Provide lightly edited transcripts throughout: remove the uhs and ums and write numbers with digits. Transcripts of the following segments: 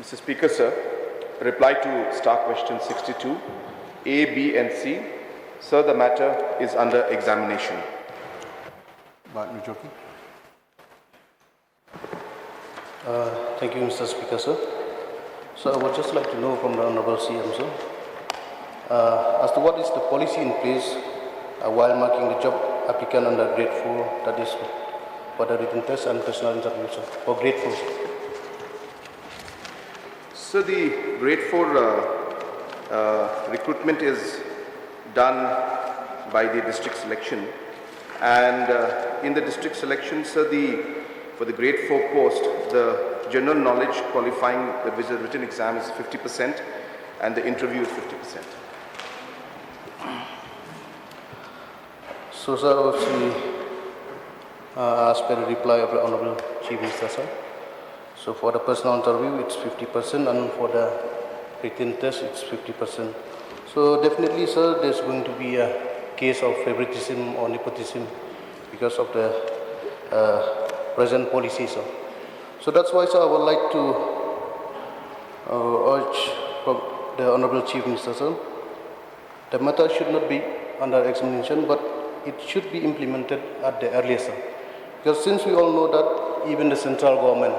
Mr. Speaker, sir, reply to Star Question 62, A, B and C. Sir, the matter is under examination. Thank you, Mr. Speaker, sir. So I would just like to know from the Honorable CM, sir, as to what is the policy in place while marking the job applicant under grade 4, that is for the written test and personal interview, sir, for grade 4, sir. So the grade 4 recruitment is done by the district selection, and in the district selection, sir, for the grade 4 post, the general knowledge qualifying the written exam is 50% and the interview is 50%. So, sir, obviously, as per the reply of the Honorable Chief Minister, sir, so for the personal interview, it's 50%, and for the written test, it's 50%. So definitely, sir, there's going to be a case of favoritism or nepotism because of the present policy, sir. So that's why, sir, I would like to urge from the Honorable Chief Minister, sir, the matter should not be under examination, but it should be implemented at the earliest, sir. Because since we all know that even the central government,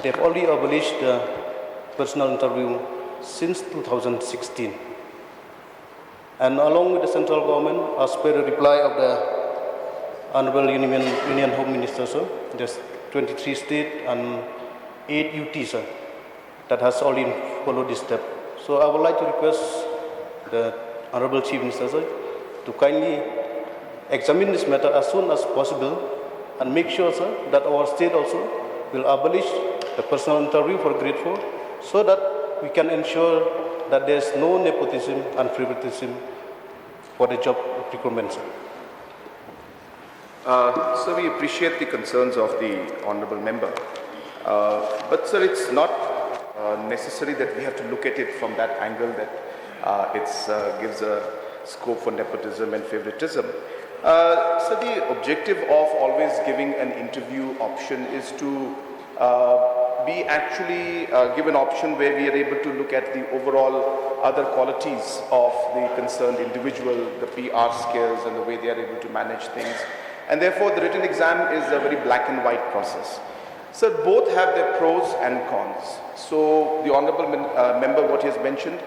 they've already abolished the personal interview since 2016. And along with the central government, as per the reply of the Honorable Union Home Minister, sir, there's 23 states and 8 UT, sir, that has already followed this step. So I would like to request the Honorable Chief Minister, sir, to kindly examine this matter as soon as possible and make sure, sir, that our state also will abolish the personal interview for grade 4 so that we can ensure that there is no nepotism and favoritism for the job recruitment, sir. So we appreciate the concerns of the honourable member, but sir, it's not necessary that we have to look at it from that angle that it gives a scope for nepotism and favoritism. So the objective of always giving an interview option is to be actually give an option where we are able to look at the overall other qualities of the concerned individual, the PR skills and the way they are able to manage things. And therefore, the written exam is a very black and white process. So both have their pros and cons. So the honourable member, what he has mentioned,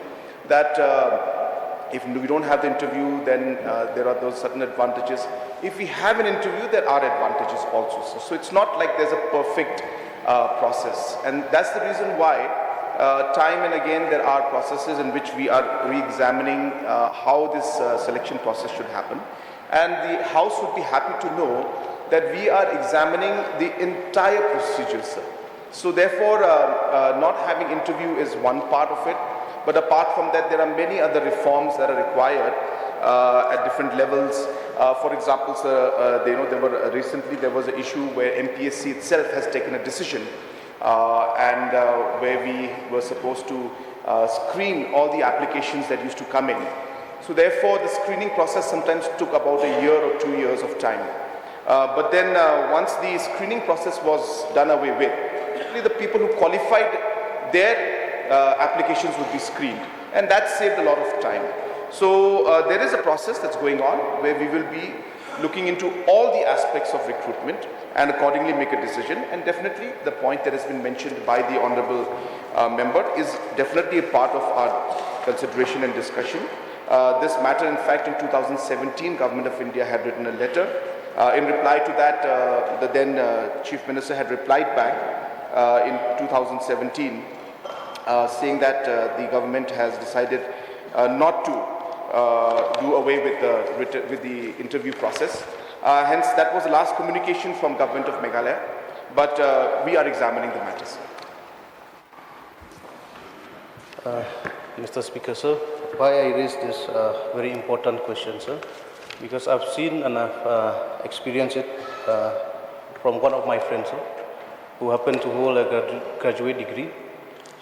that if we don't have the interview, then there are those certain advantages. If we have an interview, there are advantages also. So it's not like there's a perfect process. And that's the reason why time and again there are processes in which we are re-examining how this selection process should happen. And the House would be happy to know that we are examining the entire procedure, sir. So therefore, not having interview is one part of it, but apart from that, there are many other reforms that are required at different levels. For example, sir, recently there was an issue where MPSC itself has taken a decision and where we were supposed to screen all the applications that used to come in. So therefore, the screening process sometimes took about a year or 2 years of time. But then once the screening process was done away with, only the people who qualified their applications would be screened, and that saved a lot of time. So there is a process that's going on where we will be looking into all the aspects of recruitment and accordingly make a decision. And definitely the point that has been mentioned by the honourable member is definitely a part of our consideration and discussion. This matter, in fact, in 2017, Government of India had written a letter. In reply to that, the then Chief Minister had replied back in 2017 saying that the government has decided not to do away with the interview process. Hence, that was the last communication from Government of Meghalaya, but we are examining the matters. Mr. Speaker, sir, why I raised this very important question, sir, because I've seen and I've experienced it from one of my friends, sir, who happened to hold a graduate degree.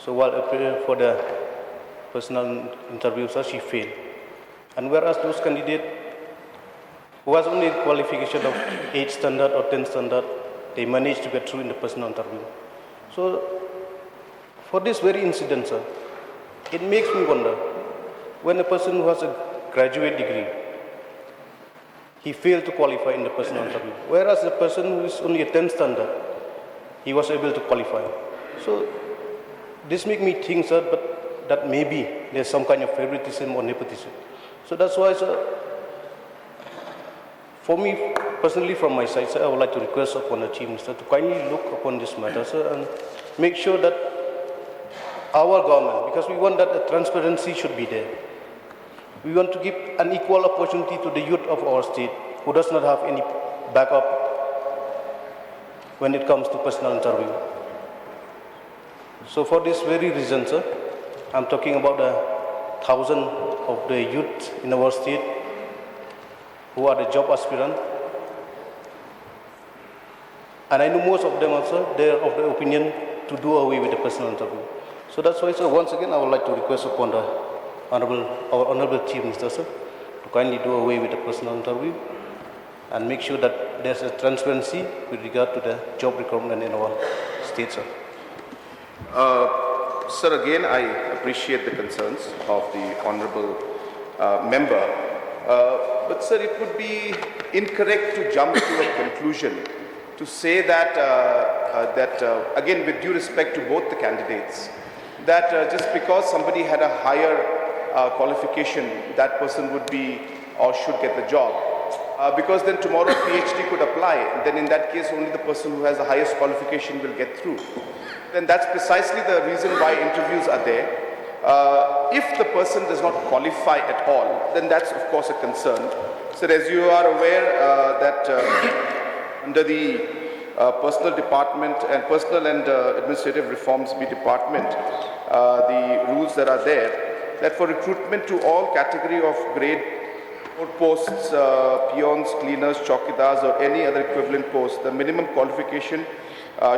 So while appearing for the personal interview, sir, she failed. And whereas those candidates who has only qualification of 8 standard or 10 standard, they managed to get through in the personal interview. So For this very incident, sir, it makes me wonder, when a person who has a graduate degree, he failed to qualify in the personal interview, whereas the person who is only a 10 standard, he was able to qualify. So this makes me think, sir, that maybe there's some kind of favoritism or nepotism. So that's why, sir, for me personally, from my side, sir, I would like to request upon the Chief Minister to kindly look upon this matter, sir, and make sure that our government, because we want that a transparency should be there. We want to give an equal opportunity to the youth of our state who does not have any backup when it comes to personal interview. So for this very reason, sir, I'm talking about the thousands of the youth in our state who are the job aspirant. And I know most of them also, they are of the opinion to do away with the personal interview. So that's why, sir, once again, I would like to request upon our Honorable Chief Minister, sir, to kindly do away with the personal interview and make sure that there's a transparency with regard to the job requirement in our state, sir. Sir, again, I appreciate the concerns of the Honorable Member, but sir, it would be incorrect to jump to a conclusion to say that, again, with due respect to both the candidates, that just because somebody had a higher qualification, that person would be or should get the job. Because then tomorrow PhD could apply, then in that case only the person who has the highest qualification will get through. Then that's precisely the reason why interviews are there. If the person does not qualify at all, then that's of course a concern. So as you are aware that under the Personal Department and Personal and Administrative Reforms Department, the rules that are there, that for recruitment to all category of grade posts, peons, cleaners, chowkidars or any other equivalent post, the minimum qualification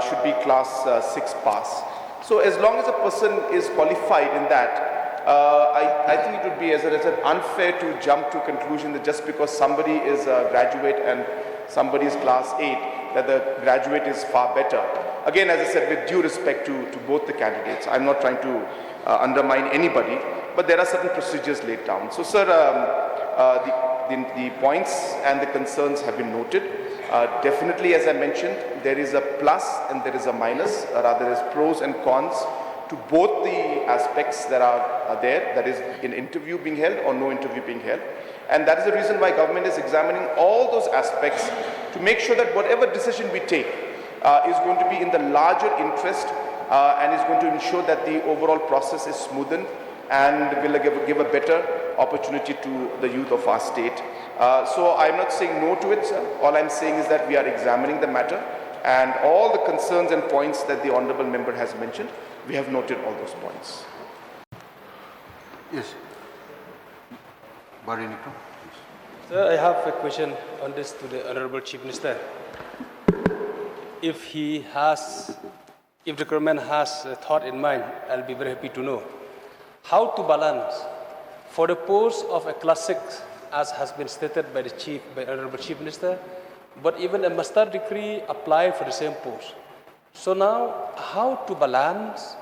should be class 6 pass. So as long as a person is qualified in that, I think it would be as an unfair to jump to a conclusion that just because somebody is a graduate and somebody is class 8, that the graduate is far better. Again, as I said, with due respect to both the candidates, I'm not trying to undermine anybody, but there are certain procedures laid down. So, sir, the points and the concerns have been noted. Definitely, as I mentioned, there is a plus and there is a minus, rather there is pros and cons to both the aspects that are there, that is in interview being held or no interview being held. And that is the reason why government is examining all those aspects to make sure that whatever decision we take is going to be in the larger interest and is going to ensure that the overall process is smoothened and will give a better opportunity to the youth of our state. So I'm not saying no to it, sir. All I'm saying is that we are examining the matter and all the concerns and points that the Honourable Member has mentioned, we have noted all those points. Yes. Bariniko. Sir, I have a question on this to the Honourable Chief Minister. If the government has a thought in mind, I'll be very happy to know how to balance for the post of a class 6, as has been stated by the Honourable Chief Minister, but even a master degree apply for the same post. So now, how to balance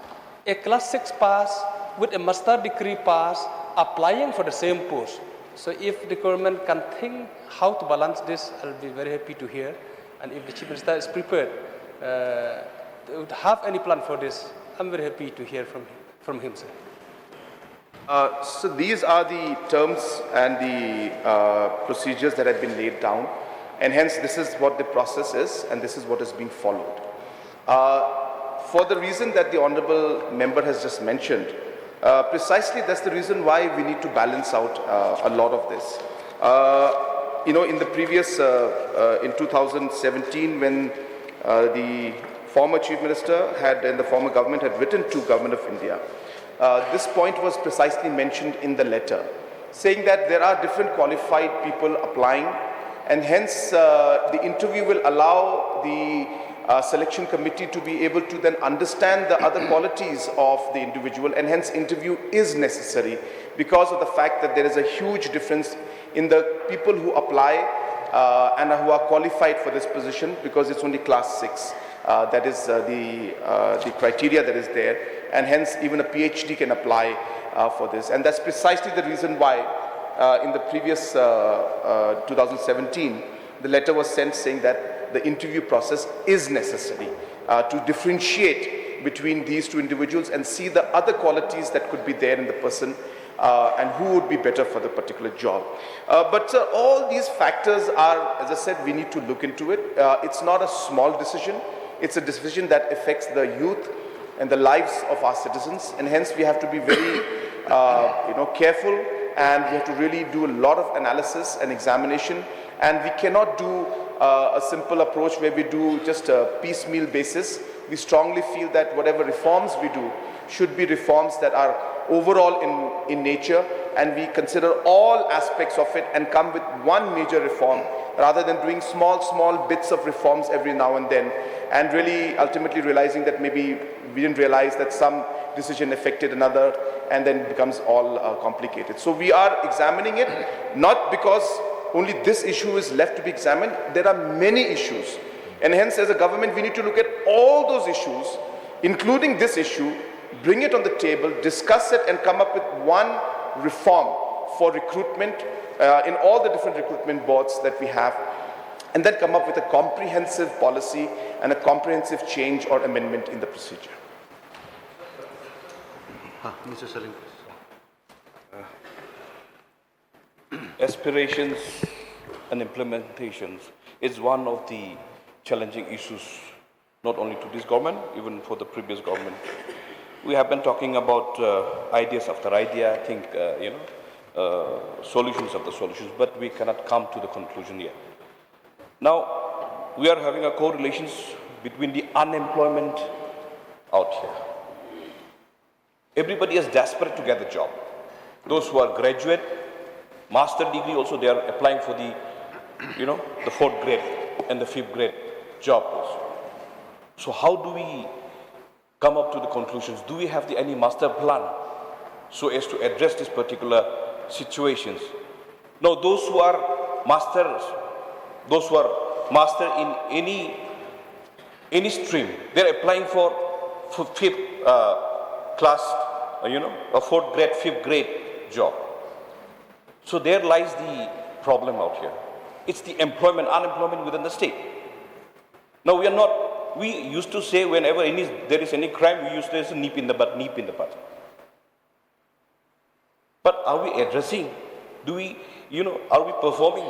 a class 6 pass with a master degree pass applying for the same post? So if the government can think how to balance this, I'll be very happy to hear. And if the Chief Minister is prepared to have any plan for this, I'm very happy to hear from him, sir. So these are the terms and the procedures that have been laid down, and hence this is what the process is and this is what is being followed. For the reason that the Honourable Member has just mentioned, precisely that's the reason why we need to balance out a lot of this. In the previous, in 2017, when the former Chief Minister and the former government had written to Government of India, this point was precisely mentioned in the letter, saying that there are different qualified people applying, and hence the interview will allow the selection committee to be able to then understand the other qualities of the individual, and hence interview is necessary because of the fact that there is a huge difference in the people who apply and who are qualified for this position, because it's only class 6. That is the criteria that is there, and hence even a PhD can apply for this. And that's precisely the reason why in the previous 2017, the letter was sent saying that the interview process is necessary to differentiate between these two individuals and see the other qualities that could be there in the person and who would be better for the particular job. But all these factors are, as I said, we need to look into it. It's not a small decision. It's a decision that affects the youth and the lives of our citizens, and hence we have to be very careful, and we have to really do a lot of analysis and examination, and we cannot do a simple approach where we do just a piecemeal basis. We strongly feel that whatever reforms we do should be reforms that are overall in nature, and we consider all aspects of it and come with one major reform rather than doing small bits of reforms every now and then, and really ultimately realizing that maybe we didn't realize that some decision affected another, and then it becomes all complicated. So we are examining it, not because only this issue is left to be examined. There are many issues, and hence as a government we need to look at all those issues, including this issue, bring it on the table, discuss it, and come up with one reform for recruitment in all the different recruitment boards that we have, and then come up with a comprehensive policy and a comprehensive change or amendment in the procedure. Mr. Salim. Aspirations and implementations is one of the challenging issues, not only to this government, even for the previous government. We have been talking about ideas after idea, I think, solutions after solutions, but we cannot come to the conclusion yet. Now, we are having a correlation between the unemployment out here. Everybody is desperate to get a job. Those who are graduate, master degree also, they are applying for the, the 4th grade and the 5th grade job also. So how do we come up to the conclusions? Do we have any master plan so as to address these particular situations? Now, those who are masters, those who are master in any stream, they're applying for 5th class, a 4th grade, 5th grade job. So there lies the problem out here. It's the unemployment within the state. Now we used to say whenever there is any crime, we used to say nip in the butt. But are we addressing? Are we performing?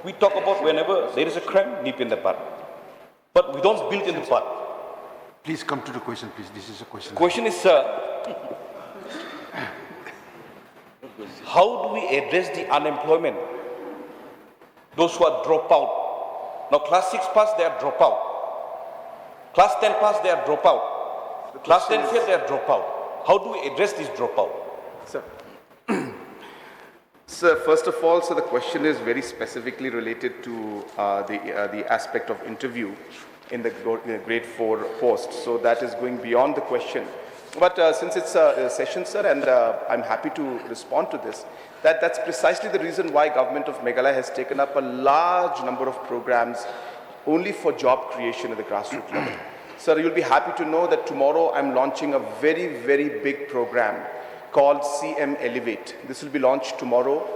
We talk about whenever there is a crime, nip in the butt. But we don't build in the butt. Please come to the question, please. This is a question. Question is, sir, how do we address the unemployment? Those who are drop out. Now, class 6 pass, they are drop out. Class 10 pass, they are drop out. Class 10 fail, they are drop out. How do we address this dropout? Sir, first of all, the question is very specifically related to the aspect of interview in the grade 4 post. So that is going beyond the question. But since it's a session, sir, and I'm happy to respond to this, that's precisely the reason why Government of Meghalaya has taken up a large number of programs only for job creation at the grassroots level. Sir, you'll be happy to know that tomorrow I'm launching a very, very big program called CM Elevate. This will be launched tomorrow.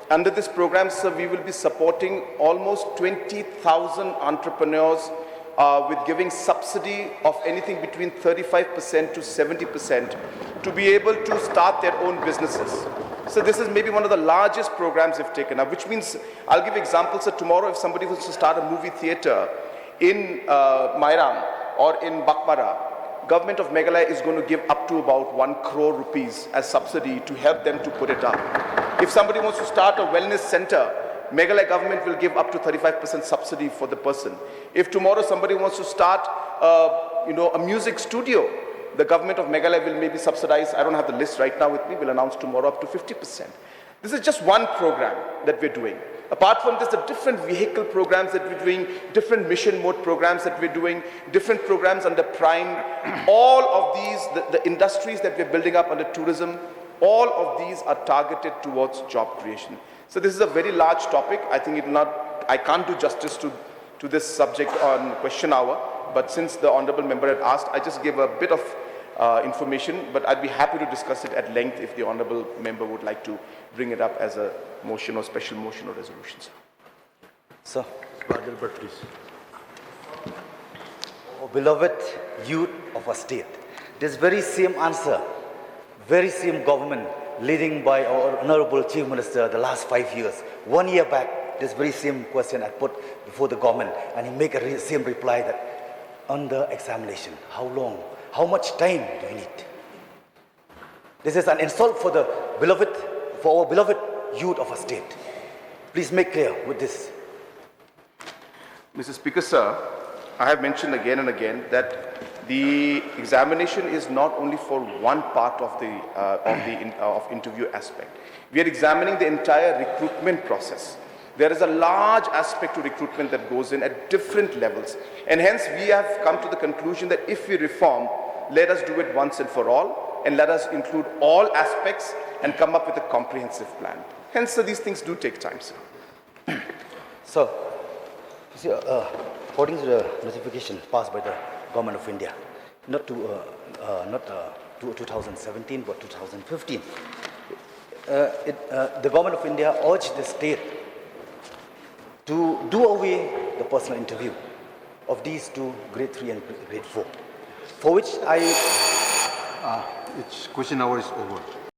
Under this program, sir, we will be supporting almost 20,000 entrepreneurs with giving subsidy of anything between 35% to 70% to be able to start their own businesses. So this is maybe one of the largest programs we've taken up, which means, I'll give examples. So tomorrow, if somebody wants to start a movie theater in Mairam or in Bakmara, Government of Meghalaya is going to give up to about 1 crore rupees as subsidy to help them to put it up. If somebody wants to start a wellness center, Meghalaya government will give up to 35% subsidy for the person. If tomorrow somebody wants to start a music studio, the Government of Meghalaya will maybe subsidize, I don't have the list right now with me, we'll announce tomorrow up to 50%. This is just one program that we're doing. Apart from this, the different vehicle programs that we're doing, different mission mode programs that we're doing, different programs under Prime, all of these, the industries that we're building up under tourism, all of these are targeted towards job creation. So this is a very large topic. I think I can't do justice to this subject on question hour, but since the honorable member had asked, I just gave a bit of information, but I'd be happy to discuss it at length if the honorable member would like to bring it up as a motion or special motion or resolution, sir. Sir, Gilbert, please. oh, beloved youth of our state, this very same answer, very same government leading by our Honorable Chief Minister the last 5 years. 1 year back, this very same question I put before the government, and he make a same reply that under examination, how long, how much time do you need? This is an insult for the beloved, for our beloved youth of our state. Please make clear with this. Mr. Speaker, sir, I have mentioned again and again that the examination is not only for one part of the interview aspect. We are examining the entire recruitment process. There is a large aspect to recruitment that goes in at different levels, and hence we have come to the conclusion that if we reform, let us do it once and for all, and let us include all aspects and come up with a comprehensive plan. Hence, sir, these things do take time, sir. So, you see, according to the notification passed by the Government of India, not to 2017 but 2015, the Government of India urged the state to do away the personal interview of these two grade 3 and grade 4, for which Its question hour is over.